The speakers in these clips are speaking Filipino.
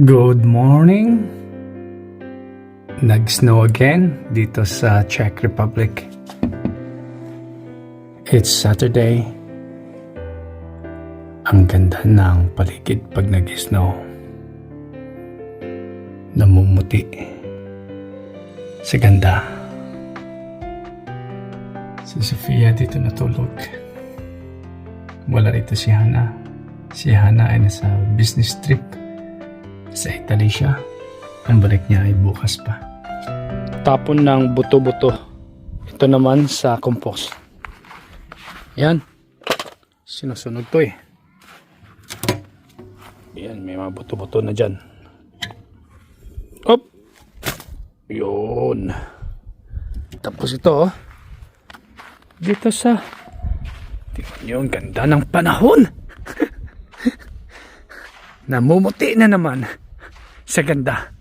Good morning! Nag-snow again dito sa Czech Republic. It's Saturday. Ang ganda ng paligid pag nag-snow. Namumuti sa ganda. Si Sofia dito natulog. Wala rito si Hana. Si Hana ay nasa business trip sa Italy siya. Ang balik niya ay bukas pa. Tapon ng buto-buto. Ito naman sa compost. Yan. Sinusunog to eh. Yan, may mga buto-buto na dyan. Op! Yun. Tapos ito oh. Dito sa tingnan nyo, ang ganda ng panahon. Namumuti na naman sa ganda.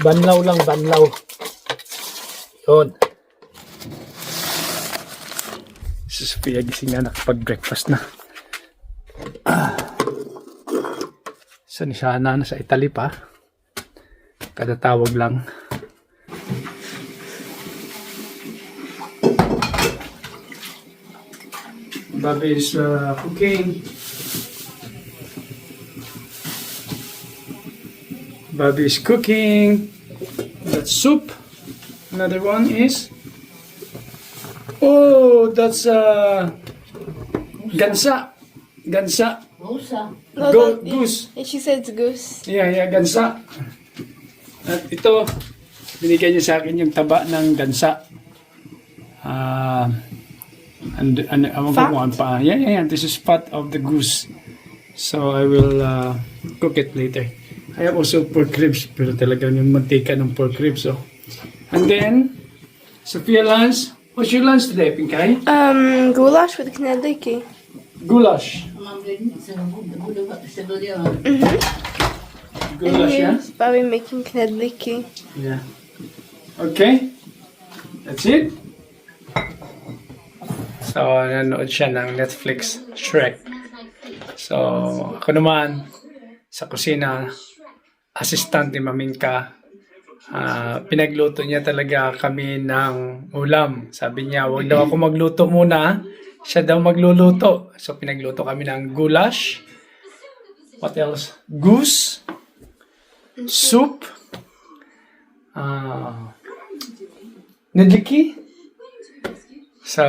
Banlaw lang, banlaw. Yun. Si Sofia gising na, nakapag-breakfast na. So, ni Shana nasa Italy pa. Kada tawag lang. Bobby is cooking. Bobby is cooking. That's soup. Another one is, oh, that's gansa. Gansa. Goose. She said it's goose. Yeah, gansa. At ito, binigay niya sa akin yung taba ng gansa. Yeah. This is part of the goose. So I will cook it later. I have also pork ribs, pero talagang yung mantika ng pork ribs. So. And then, Sofia lunch. What's your lunch today, Pinkay? Goulash with knedliki. Goulash. Goulash, yeah? Bobby making knedliki. Yeah. Okay. That's it. So, nanood siya ng Netflix, Shrek. So, ako naman, sa kusina, assistant ni Maminka. Pinagluto niya talaga kami ng ulam. Sabi niya, huwag daw ako magluto muna. Siya daw magluluto. So, pinagluto kami ng goulash. What else? Goose. Soup. Nedliki. So,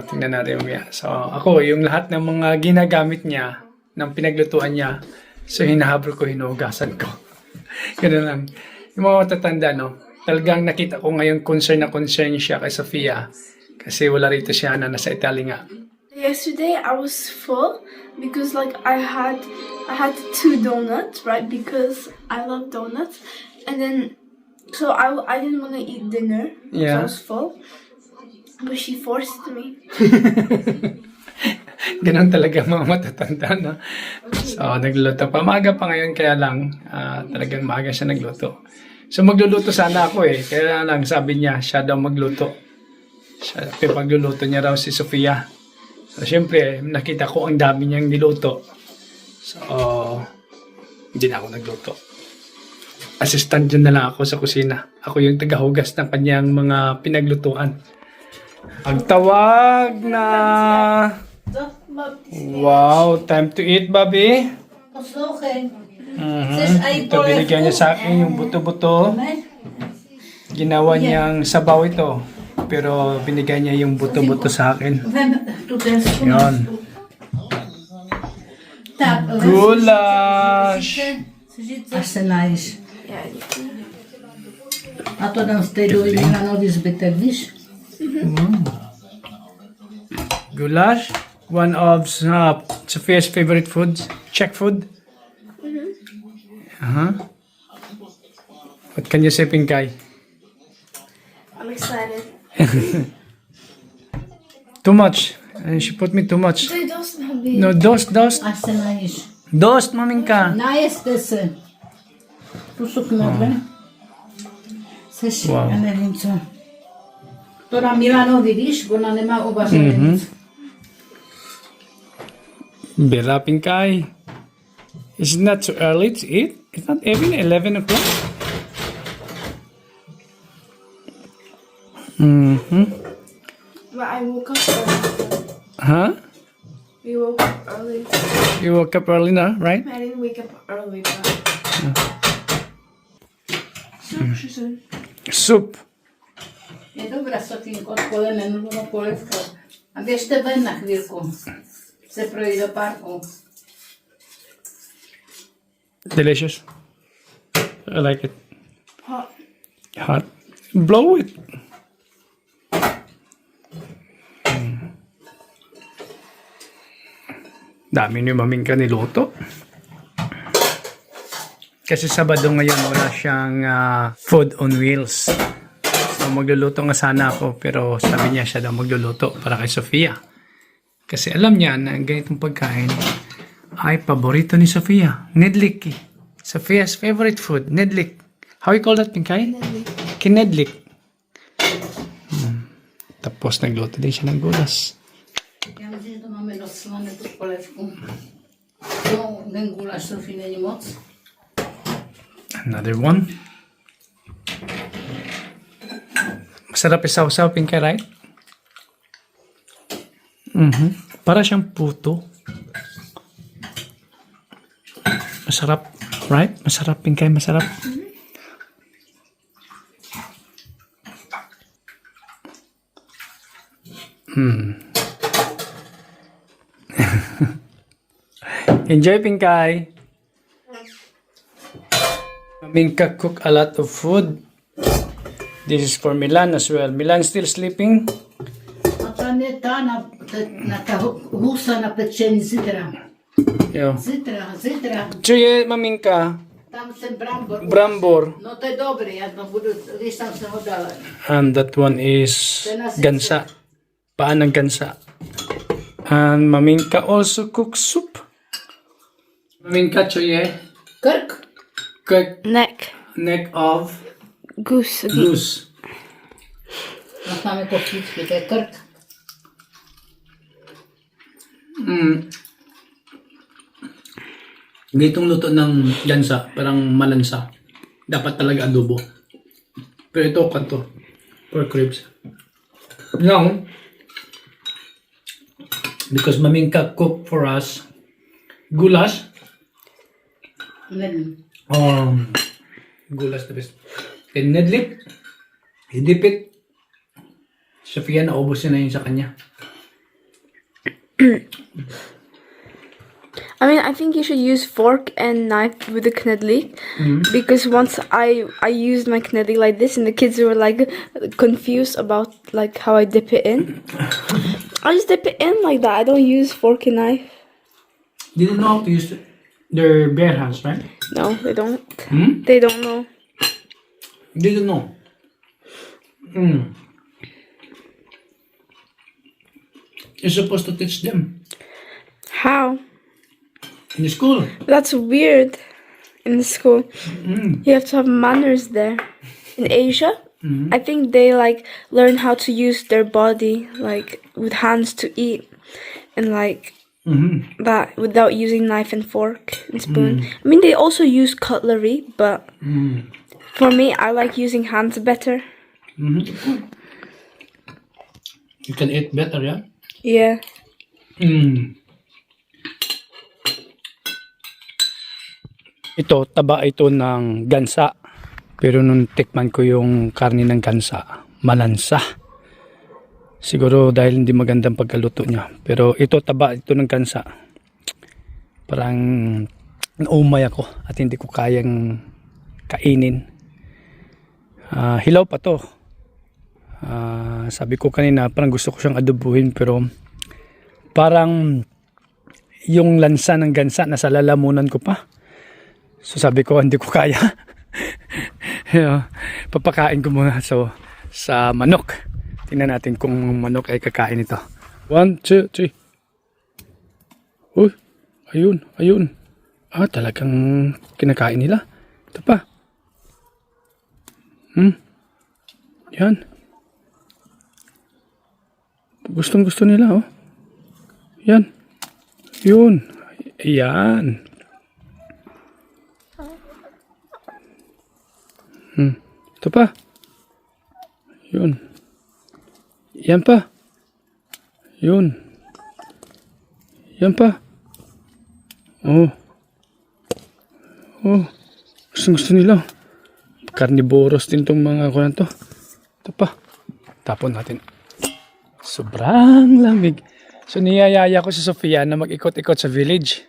tingnan natin mamaya. So, ako, yung lahat ng mga ginagamit niya, ng pinaglutuan niya, so, hinahabol ko, hinugasan ko. Ganun lang. Yung mga matatanda, no? Talagang nakita ko ngayon concern siya kay Sofia. Kasi wala rito siya na nasa Italy nga. Yesterday I was full because like I had 2 donuts, right? Because I love donuts. And then, so I didn't want to eat dinner. Yeah. So I was full. But she forced me. Ganun talaga mga matatanda, no? So, nagluluto pa. Maaga pa ngayon, kaya lang, talagang maaga siya nagluto. So, magluluto sana ako eh. Kaya lang, sabi niya, siya daw magluto. Siya, pagluluto niya raw si Sofia. So, syempre, nakita ko ang dami niyang niluto. So, hindi na ako nagluto. Assistant dyan na lang ako sa kusina. Ako yung tagahugas ng kanyang mga pinaglutuan. Ang tawag na... Wow, time to eat, Bobby. Ito, binigyan niya sa akin yung buto-buto. Ginawa niyang sabaw ito. Pero binigyan niya yung buto-buto sa akin. Yan. Goulash. Arsenais. A to nam steruj na nowy zbytek, wiesz? Goulash. One of Sofia's favorite foods. Czech food. What can you say, Pinkay? excited. Too much. And she put me too much. They don't have been. No, dost. Asta naiš. Dost, maminka. Najeste se. Tu su knedle. Seš, Wow. ja nevím co. Ktorá Milanovi, víš, ona nemá uvažené nic. Bira, Pinkay. It's not too early to eat. It's not even 11 o'clock. But I woke up early. Huh? We woke up early. You woke up early now, right? I didn't wake up early, but. So she said. Soup. Je dobrá, Sofinko, odpoledne, no polivka. A běžte ven na chvílku. Se projít do parku. Delicious. I like it. Hot. Hot. Blow it. Dami ni Mamingka niluto. Kasi Sabado ngayon wala siyang food on wheels. So magluluto nga sana ako pero sabi niya siya daw magluluto para kay Sofia. Kasi alam niya na ang ganitong pagkain ay paborito ni Sofia. Nedlik. Sofia's favorite food, nedlik. How you call that, Pinkay? Kinedlik. Tapos nagluto din siya ng gulas. Já myslím, že to máme dost slané, tu polevku. No, ten guláš Sofii není moc. Another one. Masarap isaw-saw, Pinkay, right? Para siyang puto. Masarap, right? Masarap, Pinkay, masarap. Enjoy, Pinkay. Minka cook a lot of food. This is for Milan as well. Milan still sleeping? A tam je ta na ta husa na pečení zítra. Yo. Zítra. Co je, Maminka? Tam jsem brambor. Brambor. No to je dobrý, já to budu, když tam se ho dala. And that one is gansa. Paan ng gansa. And Maminka also cooks soup. Maminka, čo je? Krk. Neck of Goose. goose. No máme kochítky, to je krk. Gitong luto ng gansa, parang malansa. Dapat talaga adobo. Pero ito, kanto. Pork ribs. Now, because Maminka cook for us goulash. Nevím. Goulash the best. And nedlip. Hidip it. Sofia, naubos na yun sa kanya. I mean, I think you should use fork and knife with the knedlik because once I used my knedlik like this and the kids were like confused about like how I dip it in. I just dip it in like that. I don't use fork and knife. They don't know how to use their bare hands, right? No, they don't. They don't know. They don't know. You're supposed to teach them How? in the school. That's weird. In the school, you have to have manners there. In Asia, I think they like learn how to use their body like with hands to eat, and like that without using knife and fork and spoon. I mean, they also use cutlery, but for me, I like using hands better. You can eat better, yeah? Yeah. Ito, taba ito ng gansa. Pero nung tikman ko yung karne ng gansa, malansa. Siguro dahil hindi magandang pagkaluto niya. Pero ito, taba ito ng gansa. Parang naumay ako at hindi ko kayang kainin. Hilaw pa to. Sabi ko kanina, parang gusto ko siyang adobuhin pero parang yung lansa ng gansa nasa lalamunan ko pa. So sabi ko, hindi ko kaya. Papakain ko muna. So sa manok. Tingnan natin kung manok ay kakain ito. 1, 2, 3. Uy, ayun. Talagang kinakain nila. Ito pa. Yan. Gustong-gusto nila, oh. Yan. Yun. Ayan. Ito pa. Yun. Yan pa. Yun. Yan pa. Oh. Gusto nila. Carnivorous din tong mga kuwan to. Ito pa. Tapon natin. Sobrang lamig. So niyayaya ko si Sofia na mag-ikot-ikot sa village.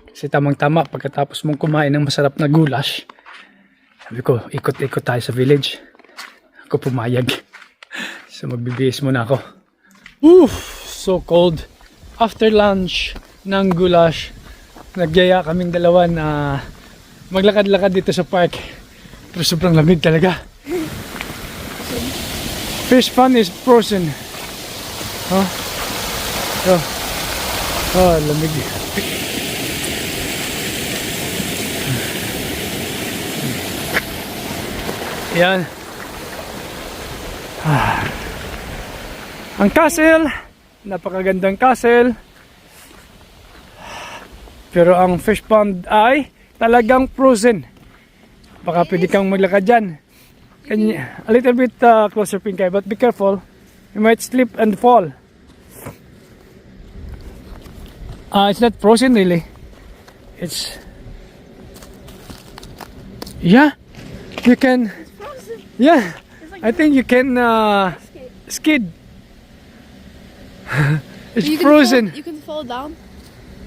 Kasi tamang-tama pagkatapos mong kumain ng masarap na goulash. Sabi ko, ikot-ikot tayo sa village. Ako pumayag. So magbibihis muna ako. So cold. After lunch ng goulash, nagyaya kaming dalawa na maglakad-lakad dito sa park. Pero sobrang lamig talaga. Fish pond is frozen. Lamig. Yan. Ang castle, napakagandang castle. Pero ang fish pond ay talagang frozen. Baka pwede kang maglakad dyan. A little bit closer, Pinkay, but be careful. You might slip and fall. It's not frozen really. It's... Yeah, you can... Yeah, I think you can skid. It's frozen. You can fall down.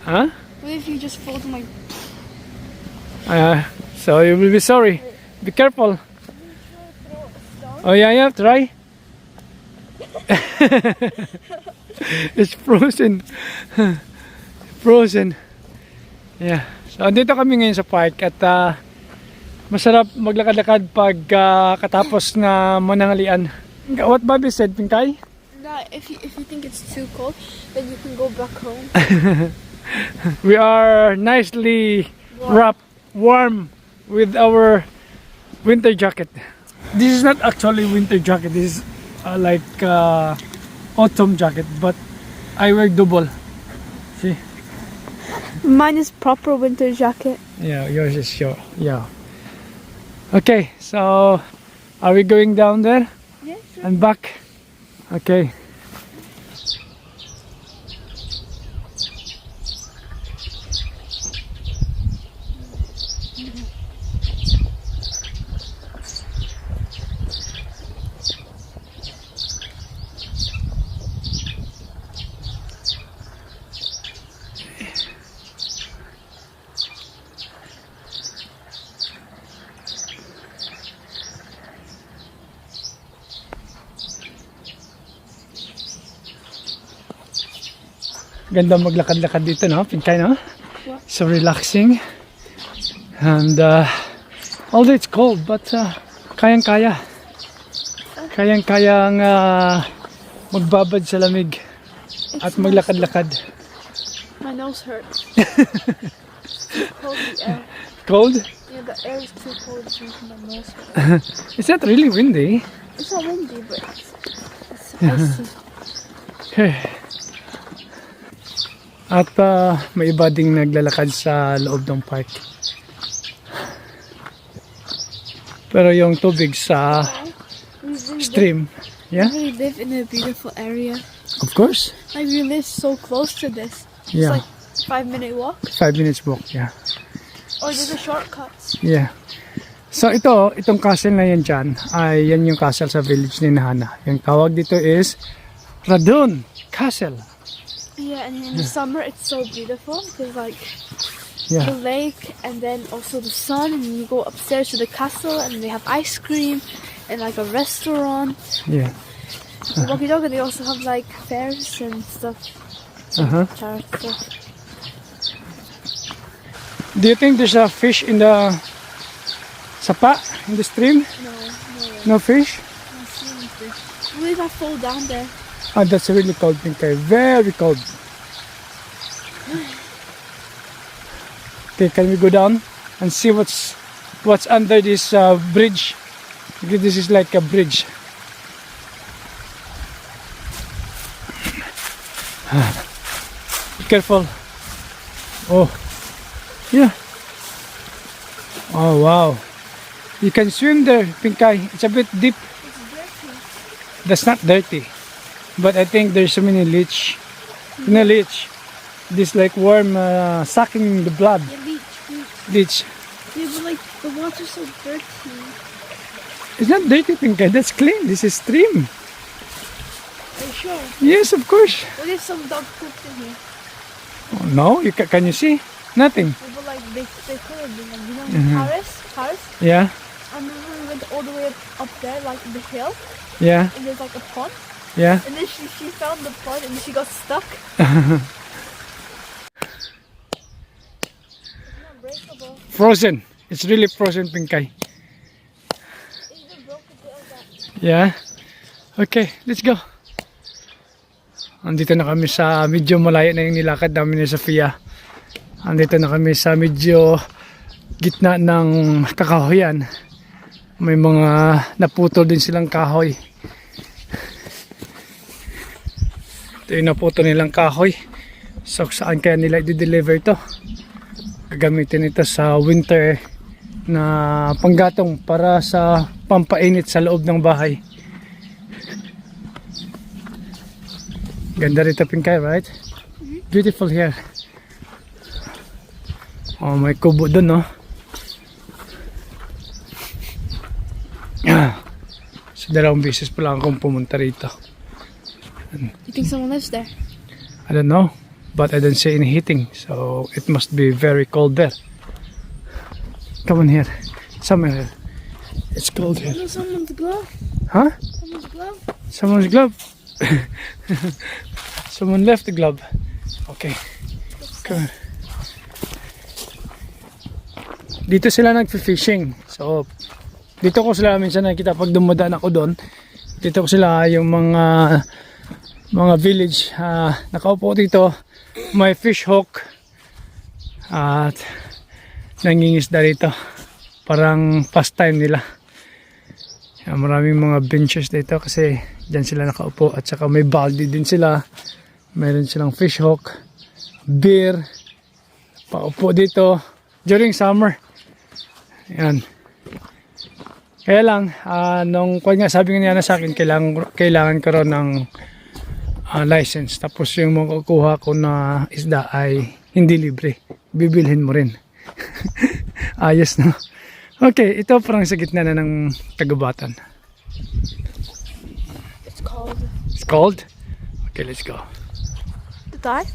Huh? What if you just fall to my... So you will be sorry. Be careful. Oh yeah, try. It's frozen. Frozen. Yeah. So dito kami ngayon sa park at masarap maglakad-lakad pag katapos na manangalian. What Bobby said, Pinkay? No, if you think it's too cold, then you can go back home. We are nicely wrapped, warm with our winter jacket. This is not actually winter jacket. This is like autumn jacket, but I wear double. See? Mine is proper winter jacket. Yeah, yours is sure. Yeah. Okay, so are we going down there? Yeah, sure. And back? Okay. Ganda maglakad-lakad dito, no? Pinkay, no? So relaxing. And although it's cold, but kayang-kaya. Kayang-kayang magbabad sa lamig at maglakad-lakad. My nose hurts. Cold the air. Cold? Yeah, the air is too cold to make my nose hurt. It's not really windy. It's not windy, but it's icy. Okay. At may iba ding naglalakad sa loob ng park. Pero yung tubig sa stream, yeah? We live in a beautiful area. Of course. Like we live so close to this. Yeah. It's like 5-minute walk. 5 minutes walk, yeah. Or there's a shortcut. Yeah. So itong castle na yan dyan, ay yan yung castle sa village ni Nahana. Yung tawag dito is Radun Castle. Yeah, and in the summer it's so beautiful because like Yeah. the lake and then also the sun, and you go upstairs to the castle and they have ice cream and like a restaurant. Yeah. Walkie-talkie, they also have like fairs and stuff. Charity stuff. Do you think there's a fish in the sapa, in the stream? No No fish? I see. What if I fall down there? Oh, that's really cold, Pinkay. Very cold. Okay, can we go down and see what's under this bridge? Okay, this is like a bridge. Be careful. Oh, yeah. Oh, wow. You can swim there, Pinkay. It's a bit deep. That's not dirty. But I think there's so many leech. You know, leech. This like worm sucking the blood. Yeah, Leech. leech. Yeah, but like the water's so dirty. It's not dirty, Pinkay. That's clean. This is stream. Are you sure? Yes, of course. What if some dog pooped in here? Oh, no, can you see? Nothing. Yeah, but like they could have been like, you know, Paris. Yeah, And then we went all the way up there, like the hill, yeah, and there's like a pond. yeah. And then she found the pond and then she got stuck. Unbreakable. Frozen. It's really frozen, Pinkay. Even broke a bit of that. Yeah. Okay, let's go. Andito na kami sa medyo malayo na yung nilakad namin ni Sofia. Andito na kami sa medyo gitna ng kakahoyan. May mga naputol din silang kahoy. Ito yung naputol nilang kahoy. So saan kaya nila i-deliver ito? Gagamitin ito sa winter na panggatong para sa pampainit sa loob ng bahay. Ganda rito, Pinkay, right? Beautiful here. Oh, may kubo dun, no? So, dalawang beses pa lang akong pumunta rito. You think someone lives there? I don't know, but I don't see any heating, so it must be very cold there. Come on here. Somewhere here. It's cold here. No, someone's glove. Huh? Someone's glove. Someone's glove. Someone left the glove. Okay. Come on. Dito sila nagfi-fishing. So, dito ko sila minsan nakita pag dumadaan ako doon. Dito ko sila yung mga village nakaupo dito. May fish hook at nangingisda rito. Parang pastime nila. Yan, maraming mga benches dito kasi dyan sila nakaupo at saka may balde din sila. Meron silang fish hook, beer, paupo dito during summer. Yan. Kaya lang, nung sabi nga niya sa akin, kailangan ko rin ng license. Tapos yung makukuha ko na isda ay hindi libre. Bibilhin mo rin. Ayos, no? Okay, ito parang sa gitna na ng kagubatan. It's cold. It's cold? Okay, let's go. Did I?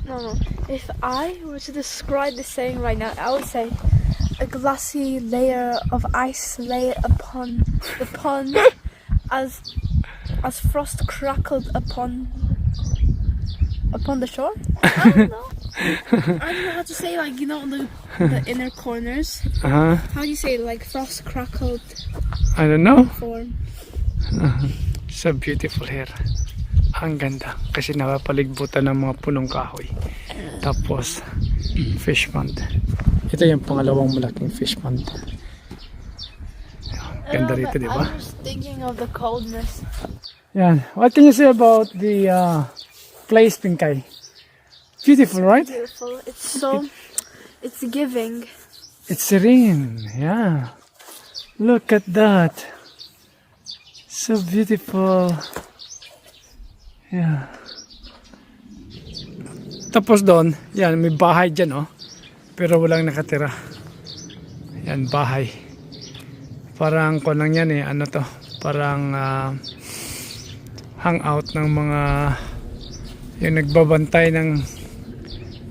No. If I were to describe this saying right now, I would say a glassy layer of ice lay upon the pond as frost crackled upon the shore. I don't know. I don't know how to say, like, you know, the inner corners. Uh-huh. How do you say, like, frost crackled I don't know. form? So beautiful here. Ang ganda kasi napapaligbutan ng mga punong kahoy. Tapos fish pond. Ito yung pangalawang malaking fish pond. Ganda rito, di ba? I'm just thinking of the coldness. Yan. What can you say about the place, Pinkay? Beautiful, right? Beautiful. It's giving. It's serene. Yeah. Look at that. So beautiful. Yeah. Tapos doon, yan, may bahay dyan, oh. Pero walang nakatira. Yan, bahay. Parang kung lang yan eh, ano to, parang hangout ng mga yung nagbabantay ng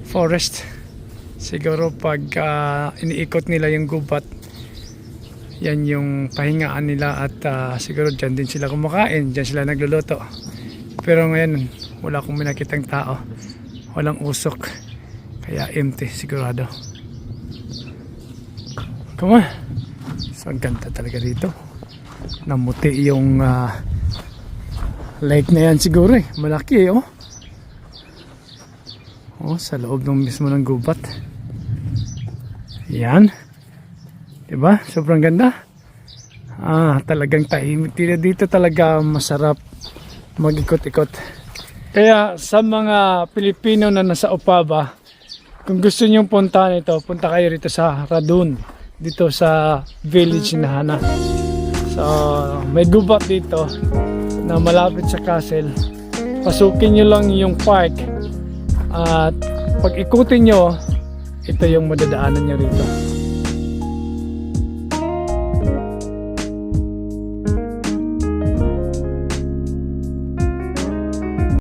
forest. Siguro pag iniikot nila yung gubat, yan yung pahingaan nila at siguro dyan din sila kumakain, dyan sila nagluluto. Pero ngayon, wala akong minakitang tao. Walang usok. Kaya empty, sigurado. Come on. So, ang ganda talaga dito. Namuti yung Lake na yan siguro eh. Malaki eh, oh. Oh, sa loob ng mismo ng gubat. Yan. Diba? Sobrang ganda. Talagang tahimik. Dito talaga masarap mag-ikot-ikot. Kaya sa mga Pilipino na nasa Opava, kung gusto nyong puntahan ito, punta kayo rito sa Radun. Dito sa village na Hana. So, may gubat dito na malapit sa castle. Pasukin nyo lang yung park. At pag ikutin nyo, ito yung madadaanan nyo rito.